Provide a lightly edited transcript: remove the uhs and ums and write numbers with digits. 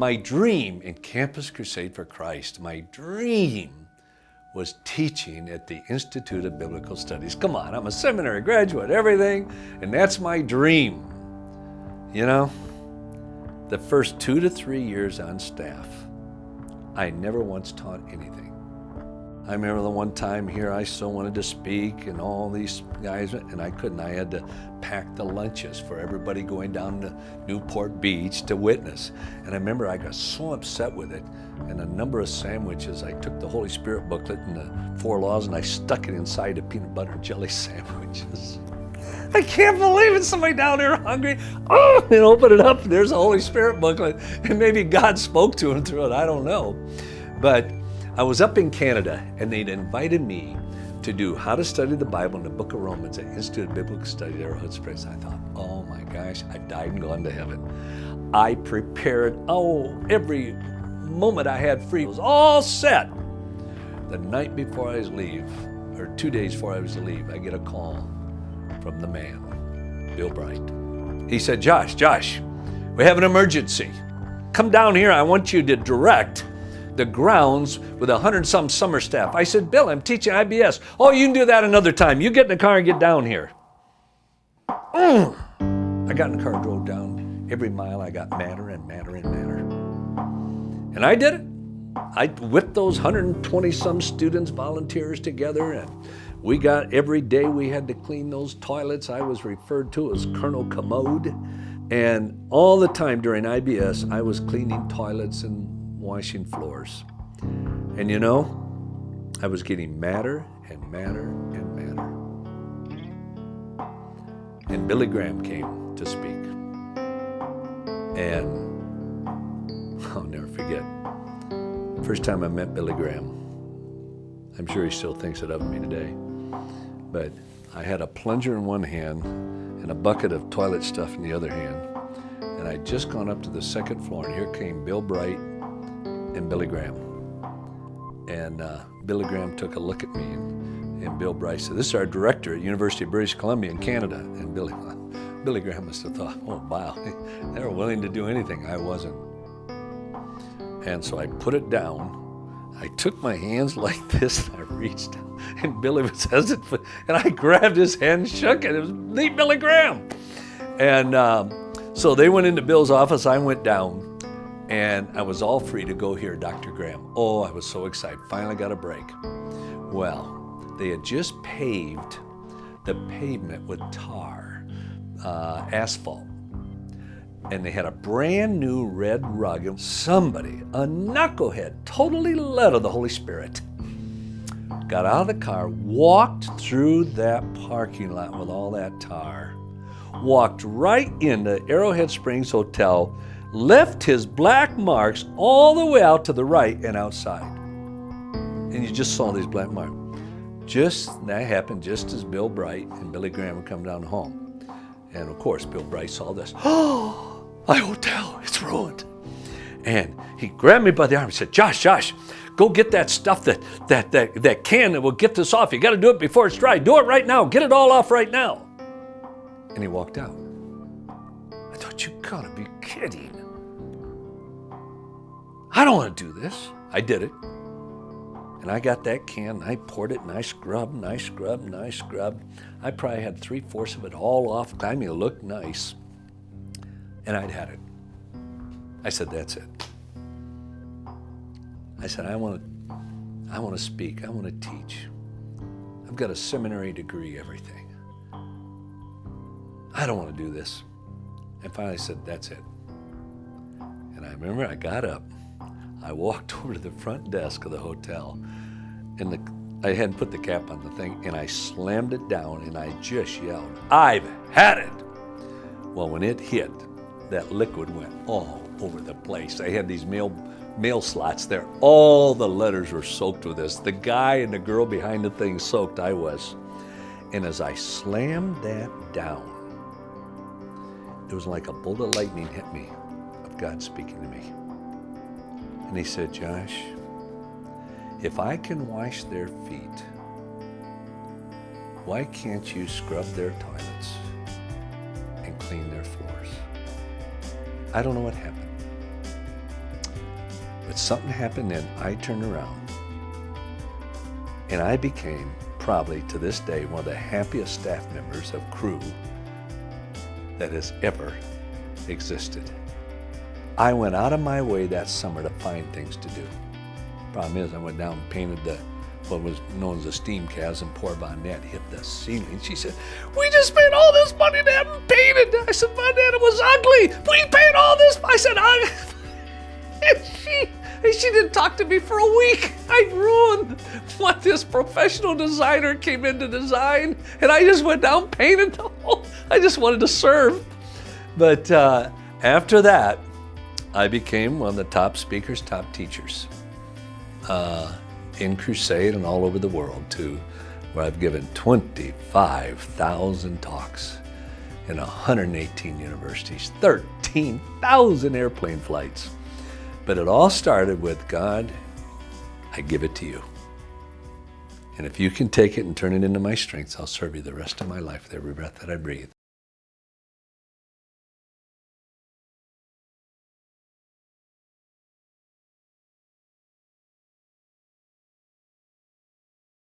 My dream in Campus Crusade for Christ, my dream was teaching at the Institute of Biblical Studies. Come on, I'm a seminary graduate, everything, and that's my dream. You know, the first 2 to 3 years on staff, I never once taught anything. I remember the one time here I so wanted to speak, and all these guys, and I couldn't. I had to pack the lunches for everybody going down to Newport Beach to witness. And I remember I got so upset with it, and a number of sandwiches, I took the Holy Spirit booklet and the 4 laws, and I stuck it inside of peanut butter and jelly sandwiches. I can't believe it, somebody down there hungry, and open it up, and there's a Holy Spirit booklet, and maybe God spoke to him through it, I don't know. But I was up in Canada, and they'd invited me to do How to Study the Bible in the Book of Romans at Institute of Biblical Studies at Arrowhead Springs. I thought, oh my gosh, I've died and gone to heaven. I prepared, every moment I had free was all set. The night before I was to leave, or 2 days before I was to leave, I get a call from the man, Bill Bright. He said, Josh, we have an emergency. Come down here, I want you to direct the grounds with 100-some summer staff. I said, Bill, I'm teaching IBS. Oh, you can do that another time. You get in the car and get down here. I got in the car and drove down. Every mile I got madder and madder and madder. And I did it. I whipped those 120-some students, volunteers together, and we got, every day we had to clean those toilets. I was referred to as Colonel Commode. And all the time during IBS, I was cleaning toilets and washing floors. And you know, I was getting madder and madder and madder. And Billy Graham came to speak. And I'll never forget, first time I met Billy Graham, I'm sure he still thinks it of me today, but I had a plunger in one hand and a bucket of toilet stuff in the other hand. And I'd just gone up to the second floor, and here came Bill Bright and Billy Graham. And Billy Graham took a look at me, and Bill Bright said, this is our director at University of British Columbia in Canada. And Billy Graham must have thought, oh wow, they were willing to do anything. I wasn't. And so I put it down. I took my hands like this, and I reached down, and Billy was hesitant, and I grabbed his hand and shook it. It was the Billy Graham. And so they went into Bill's office, I went down, and I was all free to go hear Dr. Graham. Oh, I was so excited. Finally got a break. Well, they had just paved the pavement with tar, asphalt. And they had a brand new red rug. And somebody, a knucklehead, totally led of the Holy Spirit, got out of the car, walked through that parking lot with all that tar, walked right into Arrowhead Springs Hotel, left his black marks all the way out to the right and outside. And you just saw these black marks. That happened just as Bill Bright and Billy Graham would come down home. And of course, Bill Bright saw this. Oh, my hotel, it's ruined. And he grabbed me by the arm and said, Josh, go get that stuff, that can that will get this off. You got to do it before it's dry. Do it right now. Get it all off right now. And he walked out. I thought, you gotta be kidding. I don't want to do this. I did it. And I got that can, and I poured it, and I scrubbed, and I scrubbed, and I scrubbed. I probably had 3/4 of it all off. I mean, it looked nice. And I'd had it. I said, that's it. I said, I want to speak. I want to teach. I've got a seminary degree, everything. I don't want to do this. And finally I said, that's it. And I remember I got up. I walked over to the front desk of the hotel, and I hadn't put the cap on the thing, and I slammed it down, and I just yelled, I've had it. Well, when it hit, that liquid went all over the place. I had these mail slots there. All the letters were soaked with this. The guy and the girl behind the thing soaked, I was. And as I slammed that down, it was like a bolt of lightning hit me of God speaking to me. And he said, Josh, if I can wash their feet, why can't you scrub their toilets and clean their floors? I don't know what happened. But something happened then. I turned around and I became probably to this day one of the happiest staff members of crew that has ever existed. I went out of my way that summer to find things to do. Problem is, I went down and painted what was known as a steam chasm. Poor Vonette hit the ceiling. She said, "We just spent all this money to have them painted." I said, "Vonette, it was ugly. We paid all this." I said, and she didn't talk to me for a week. I ruined what this professional designer came in to design, and I just went down and painted the whole. I just wanted to serve. But after that, I became one of the top speakers, top teachers in Crusade and all over the world, to where I've given 25,000 talks in 118 universities, 13,000 airplane flights. But it all started with, "God, I give it to you. And if you can take it and turn it into my strength, I'll serve you the rest of my life with every breath that I breathe."